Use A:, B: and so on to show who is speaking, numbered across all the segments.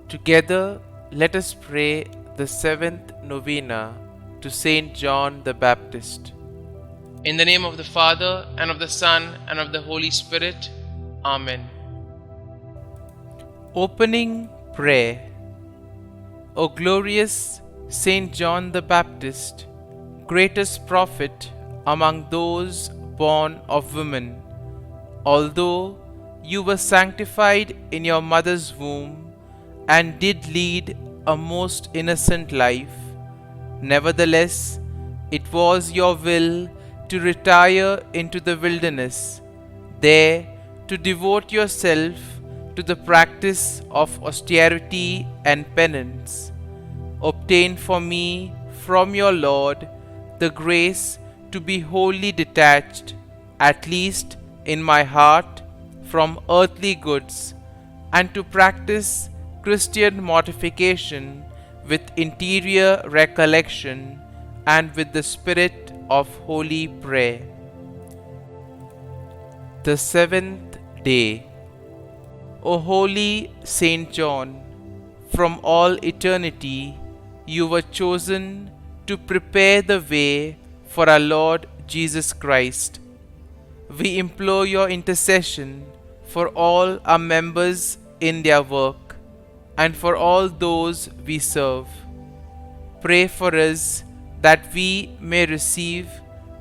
A: Together, let us pray the seventh novena to Saint John the Baptist. In the name of the Father, and of the Son, and of the Holy Spirit. Amen. Opening Prayer. O glorious Saint John the Baptist, greatest prophet among those born of women, although you were sanctified in your mother's womb and did lead a most innocent life, nevertheless it was your will to retire into the wilderness, there to devote yourself to the practice of austerity and penance. Obtain for me from your Lord the grace to be wholly detached, at least in my heart, from earthly goods, and to practice Christian mortification with interior recollection and with the spirit of holy prayer. The seventh day. O holy Saint John, from all eternity you were chosen to prepare the way for our Lord Jesus Christ. We implore your intercession for all our members in their work, and for all those we serve. Pray for us that we may receive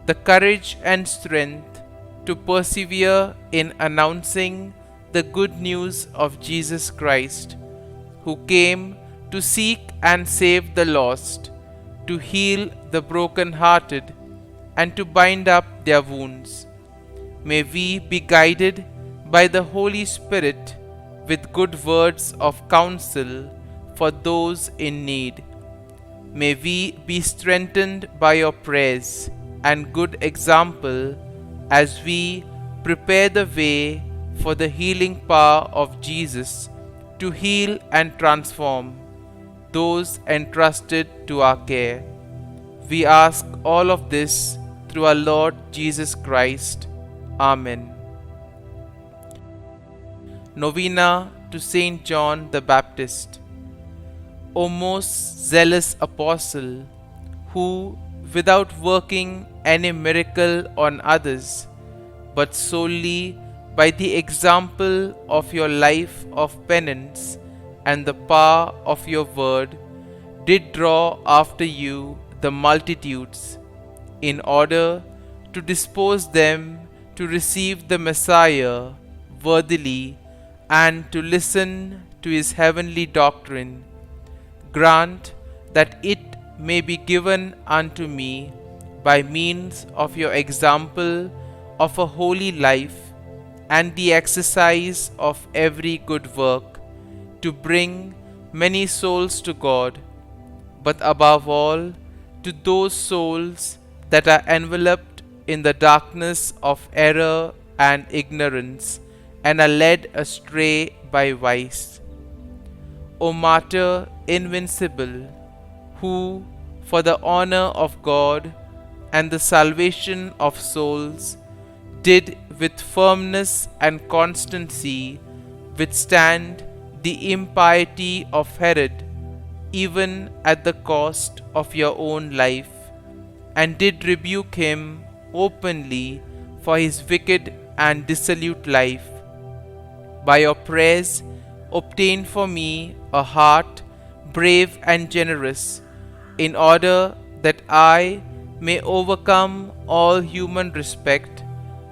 A: the courage and strength to persevere in announcing the good news of Jesus Christ, who came to seek and save the lost, to heal the broken-hearted, and to bind up their wounds. May we be guided by the Holy Spirit with good words of counsel for those in need. May we be strengthened by your prayers and good example as we prepare the way for the healing power of Jesus to heal and transform those entrusted to our care. We ask all of this through our Lord Jesus Christ. Amen. Novena to Saint John the Baptist. O most zealous apostle, who, without working any miracle on others, but solely by the example of your life of penance and the power of your word, did draw after you the multitudes, in order to dispose them to receive the Messiah worthily and to listen to his heavenly doctrine, grant that it may be given unto me by means of your example of a holy life and the exercise of every good work, to bring many souls to God, but above all to those souls that are enveloped in the darkness of error and ignorance, and are led astray by vice. O martyr invincible, who, for the honor of God and the salvation of souls, did with firmness and constancy withstand the impiety of Herod, even at the cost of your own life, and did rebuke him openly for his wicked and dissolute life. By your prayers, obtain for me a heart brave and generous, in order that I may overcome all human respect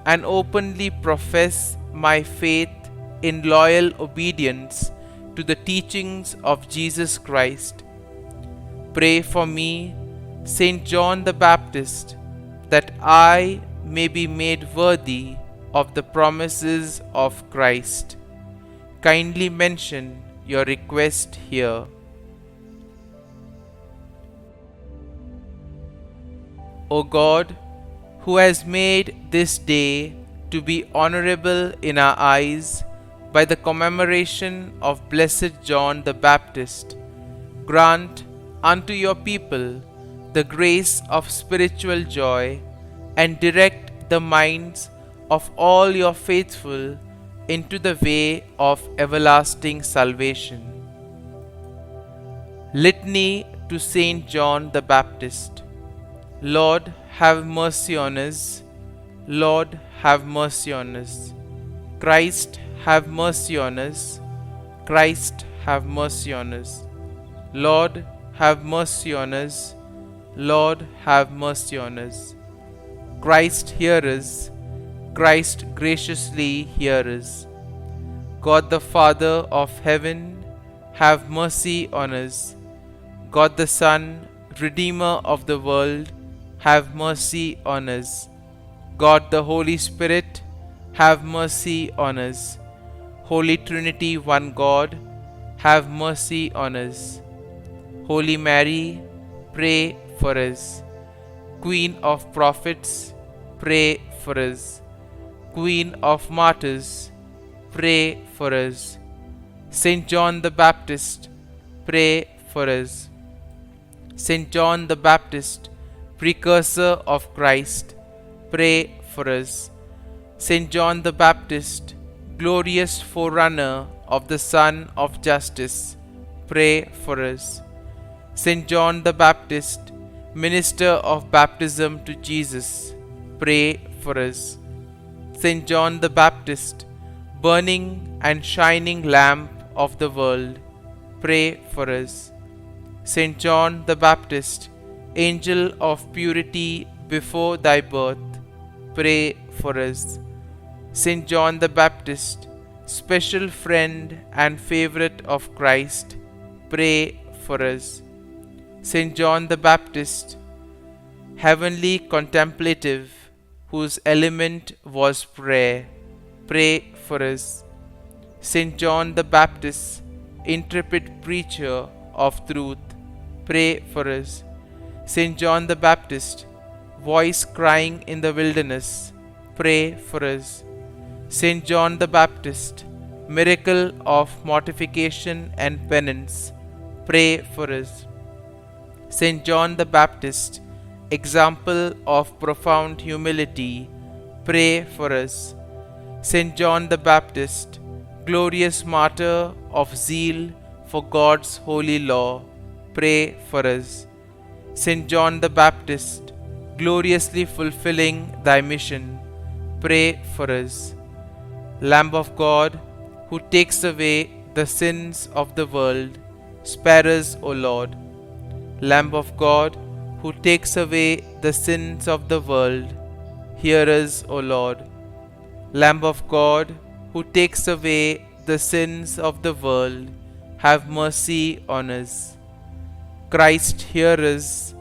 A: and openly profess my faith in loyal obedience to the teachings of Jesus Christ. Pray for me, Saint John the Baptist, that I may be made worthy of the promises of Christ. Kindly mention your request here. O God, who has made this day to be honorable in our eyes by the commemoration of Blessed John the Baptist, grant unto your people the grace of spiritual joy, and direct the minds of all your faithful into the way of everlasting salvation. Litany to Saint John the Baptist. Lord, have mercy on us. Lord, have mercy on us. Christ, have mercy on us. Christ, have mercy on us. Lord, have mercy on us. Lord, have mercy on us. Christ, hear us. Christ, graciously hear us. God the Father of heaven, have mercy on us. God the Son, Redeemer of the world, have mercy on us. God the Holy Spirit, have mercy on us. Holy Trinity, one God, have mercy on us. Holy Mary, pray for us. Queen of Prophets, pray for us. Queen of Martyrs, pray for us. Saint John the Baptist, pray for us. Saint John the Baptist, precursor of Christ, pray for us. Saint John the Baptist, glorious forerunner of the Son of Justice, pray for us. Saint John the Baptist, minister of baptism to Jesus, pray for us. Saint John the Baptist, burning and shining lamp of the world, pray for us. Saint John the Baptist, angel of purity before thy birth, pray for us. Saint John the Baptist, special friend and favorite of Christ, pray for us. Saint John the Baptist, heavenly contemplative, whose element was prayer, pray for us. Saint John the Baptist, intrepid preacher of truth, pray for us. Saint John the Baptist, voice crying in the wilderness, pray for us. Saint John the Baptist, miracle of mortification and penance, pray for us. Saint John the Baptist, example of profound humility, pray for us. Saint John the Baptist, glorious martyr of zeal for God's holy law, pray for us. Saint John the Baptist, gloriously fulfilling thy mission, pray for us. Lamb of God, who takes away the sins of the world, spare us, O Lord. Lamb of God, who takes away the sins of the world, hear us, O Lord. Lamb of God, who takes away the sins of the world, have mercy on us. Christ, hear us.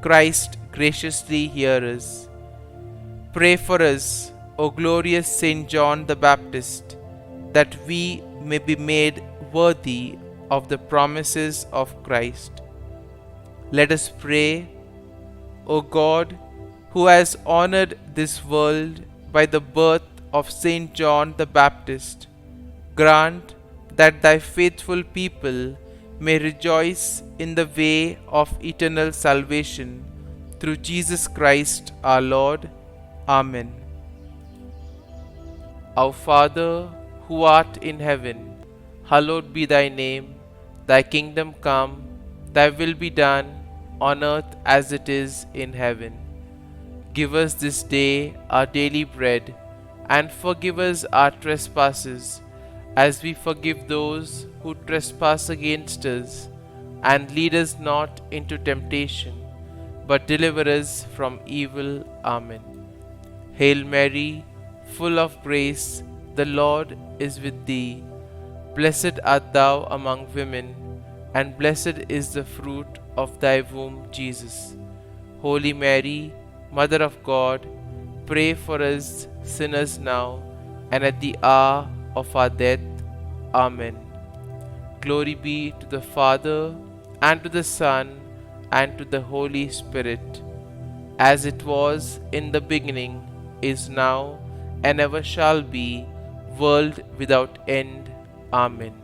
A: Christ, graciously hear us. Pray for us, O glorious Saint John the Baptist, that we may be made worthy of the promises of Christ. Let us pray. O God, who has honored this world by the birth of Saint John the Baptist, grant that thy faithful people may rejoice in the way of eternal salvation through Jesus Christ our Lord. Amen. Our Father, who art in heaven, hallowed be thy name. Thy kingdom come, thy will be done, on earth as it is in heaven. Give us this day our daily bread, and forgive us our trespasses, as we forgive those who trespass against us. And lead us not into temptation, but deliver us from evil. Amen. Hail Mary, full of grace, the Lord is with thee. Blessed art thou among women, and blessed is the fruit of thy womb, Jesus. Holy Mary, Mother of God, pray for us sinners now and at the hour of our death. Amen. Glory be to the Father, and to the Son, and to the Holy Spirit, as it was in the beginning, is now, and ever shall be, world without end. Amen.